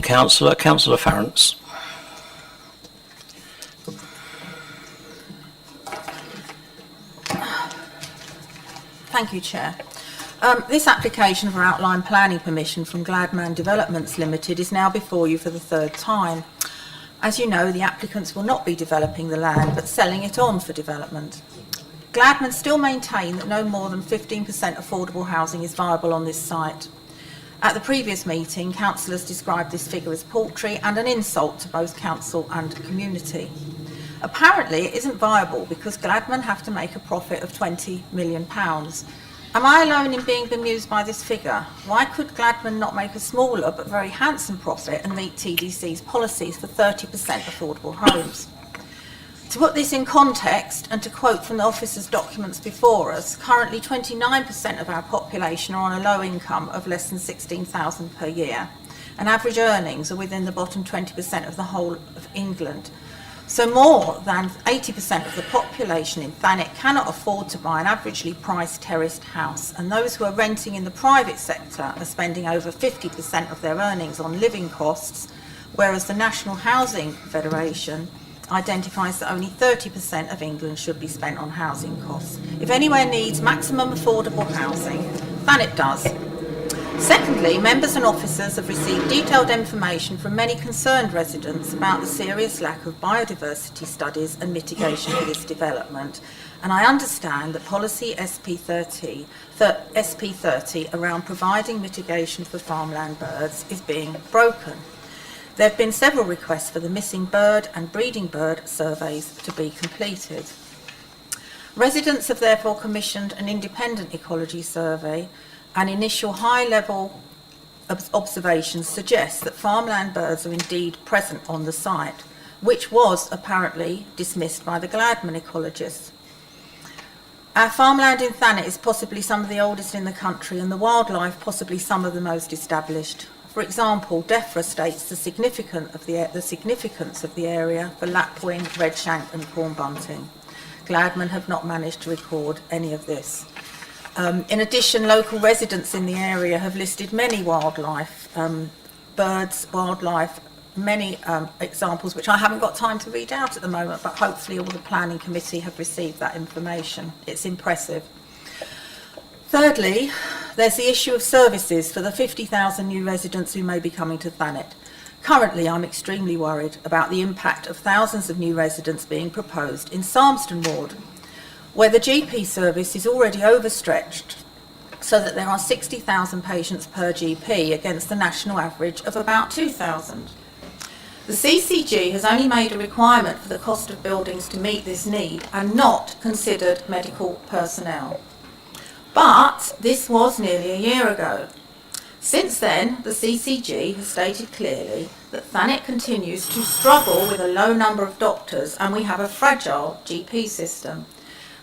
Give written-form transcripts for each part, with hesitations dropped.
Councillor Farrance. Thank you, Chair. This application for outline planning permission from Gladman Developments Limited is now before you for the third time. As you know, the applicants will not be developing the land but selling it on for development. Gladman still maintain that no more than 15% affordable housing is viable on this site. At the previous meeting, councillors described this figure as paltry and an insult to both council and community. Apparently it isn't viable because Gladman have to make a profit of £20 million. Am I alone in being bemused by this figure? Why could Gladman not make a smaller but very handsome profit and meet TDC's policies for 30% affordable homes? To put this in context, and to quote from the officer's documents before us, currently 29% of our population are on a low income of less than £16,000 per year, and average earnings are within the bottom 20% of the whole of England. So more than 80% of the population in Thanet cannot afford to buy an averagely priced terraced house, and those who are renting in the private sector are spending over 50% of their earnings on living costs, whereas the National Housing Federation identifies that only 30% of England should be spent on housing costs. If anywhere needs maximum affordable housing, Thanet does. Secondly, members and officers have received detailed information from many concerned residents about the serious lack of biodiversity studies and mitigation for this development, and I understand that policy SP30 around providing mitigation for farmland birds is being broken. There have been several requests for the missing bird and breeding bird surveys to be completed. Residents have therefore commissioned an independent ecology survey, and initial high-level observations suggest that farmland birds are indeed present on the site, which was apparently dismissed by the Gladman ecologists. Our farmland in Thanet is possibly some of the oldest in the country, and the wildlife possibly some of the most established. For example, DEFRA states the significance of the area for lapwing, redshank and corn bunting. Gladman have not managed to record any of this. In addition, local residents in the area have listed many wildlife, birds, wildlife, many examples which I haven't got time to read out at the moment, but hopefully all the planning committee have received that information. It's impressive. Thirdly, there's the issue of services for the 50,000 new residents who may be coming to Thanet. Currently, I'm extremely worried about the impact of thousands of new residents being proposed in Salmston Ward, where the GP service is already overstretched, so that there are 60,000 patients per GP against the national average of about 2,000. The CCG has only made a requirement for the cost of buildings to meet this need and not considered medical personnel. But this was nearly a year ago. Since then, the CCG has stated clearly that Thanet continues to struggle with a low number of doctors and we have a fragile GP system.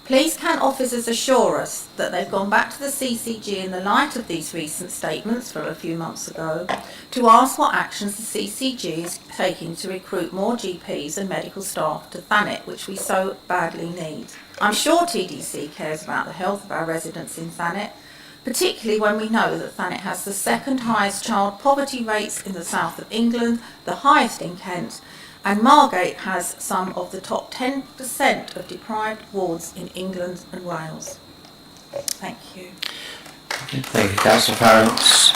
Please can officers assure us that they've gone back to the CCG in the light of these recent statements from a few months ago to ask what actions the CCG is taking to recruit more GPs and medical staff to Thanet, which we so badly need. I'm sure TDC cares about the health of our residents in Thanet, particularly when we know that Thanet has the second highest child poverty rates in the south of England, the highest in Kent, and Margate has some of the top 10% of deprived wards in England and Wales. Thank you. Thank you, Councillor Farrance.